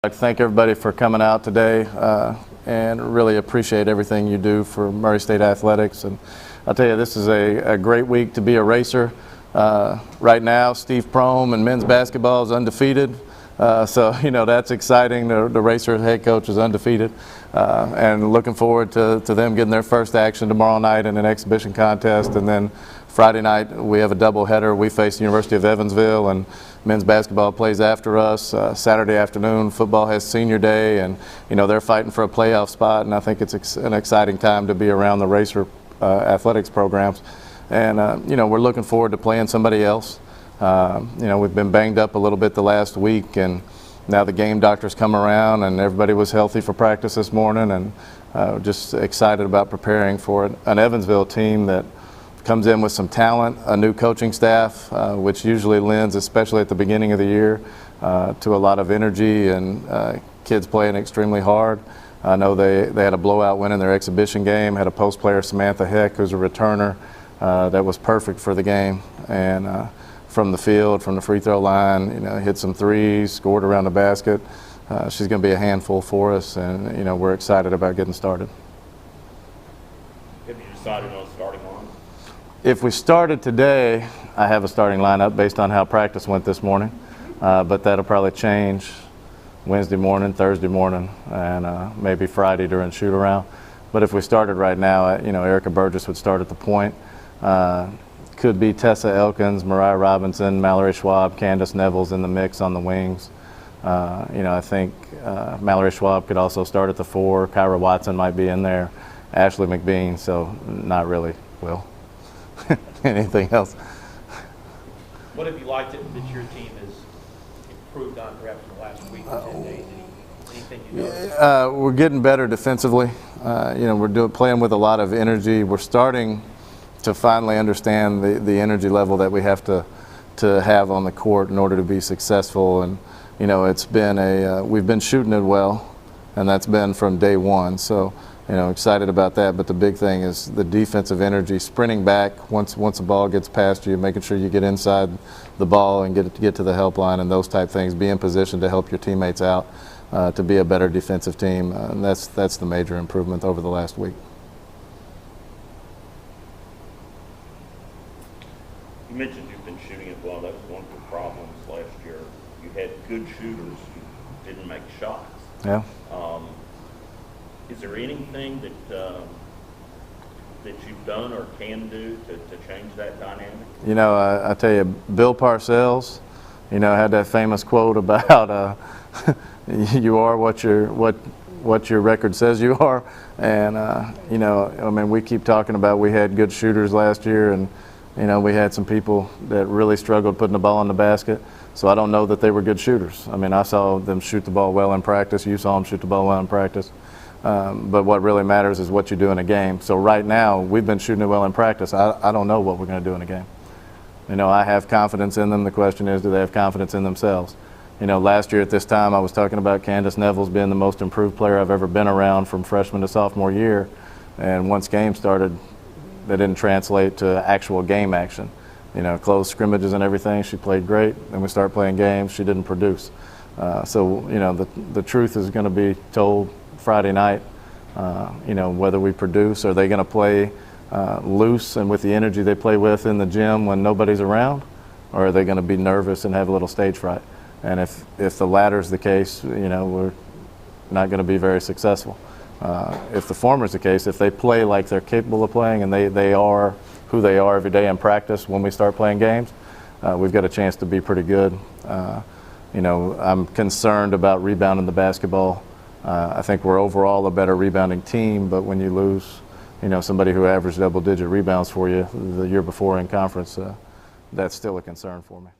I'd like to thank everybody for coming out today and really appreciate everything you do for Murray State Athletics. And I'll tell you, this is a great week to be a racer. Right now, Steve Prohm and men's basketball is undefeated. So, you know, that's exciting. The racer head coach is undefeated. And looking forward to them getting their first action tomorrow night in an exhibition contest. And then Friday night, we have a doubleheader. We face the University of Evansville, and men's basketball plays after us. Saturday afternoon, football has senior day, and, you know, they're fighting for a playoff spot. And I think it's an exciting time to be around the racer athletics programs. And, you know, we're looking forward to playing somebody else. You know, we've been banged up a little bit the last week, and now the game doctors come around, and everybody was healthy for practice this morning, and just excited about preparing for an Evansville team that comes in with some talent, a new coaching staff, which usually lends, especially at the beginning of the year, to a lot of energy and kids playing extremely hard. I know they had a blowout win in their exhibition game, had a post player, Samantha Heck, who's a returner, that was perfect for the game. And from the field, from the free throw line, you know, hit some threes, scored around the basket. She's going to be a handful for us, and, you know, we're excited about getting started. Have you decided on a starting line? If we started today, I have a starting lineup based on how practice went this morning, but that'll probably change Wednesday morning, Thursday morning, and maybe Friday during shoot around. But if we started right now, you know, Erica Burgess would start at the point. Could be Tessa Elkins, Mariah Robinson, Mallory Schwab, Candace Neville's in the mix on the wings. You know, I think Mallory Schwab could also start at the 4. Kyra Watson might be in there. Ashley McBean, so not really Will. Anything else? What have you liked that your team has improved on perhaps in the last week or 10 days? Anything you noticed? We're getting better defensively. You know, we're playing with a lot of energy. We're starting to finally understand the energy level that we have to have on the court in order to be successful. And, you know, it's been we've been shooting it well, and that's been from day one. So, you know, excited about that. But the big thing is the defensive energy, sprinting back once the ball gets past you, making sure you get inside the ball and get to the help line and those type things. Be in position to help your teammates out, to be a better defensive team. And that's the major improvement over the last week. You mentioned you've been shooting it well. That was one of the problems last year. You had good shooters who didn't make shots. Yeah. Is there anything that you've done or can do to change that dynamic? You know, I tell you, Bill Parcells, you know, had that famous quote about you are what your record says you are. And you know, I mean, we keep talking about we had good shooters last year, and, you know, we had some people that really struggled putting the ball in the basket. So I don't know that they were good shooters. I mean, I saw them shoot the ball well in practice. You saw them shoot the ball well in practice. But what really matters is what you do in a game. So right now, we've been shooting it well in practice. I don't know what we're going to do in a game. You know, I have confidence in them. The question is, do they have confidence in themselves? You know, last year at this time, I was talking about Candace Neville's being the most improved player I've ever been around from freshman to sophomore year. And once game started, that didn't translate to actual game action. You know, close scrimmages and everything, she played great. Then we start playing games, she didn't produce. So, you know, the truth is going to be told Friday night. You know, whether we produce, are they going to play loose and with the energy they play with in the gym when nobody's around, or are they going to be nervous and have a little stage fright? And if the latter is the case, you know, we're not going to be very successful. If the former is the case, if they play like they're capable of playing and they are who they are every day in practice when we start playing games, we've got a chance to be pretty good. You know, I'm concerned about rebounding the basketball. I think we're overall a better rebounding team, but when you lose, you know, somebody who averaged double-digit rebounds for you the year before in conference, that's still a concern for me.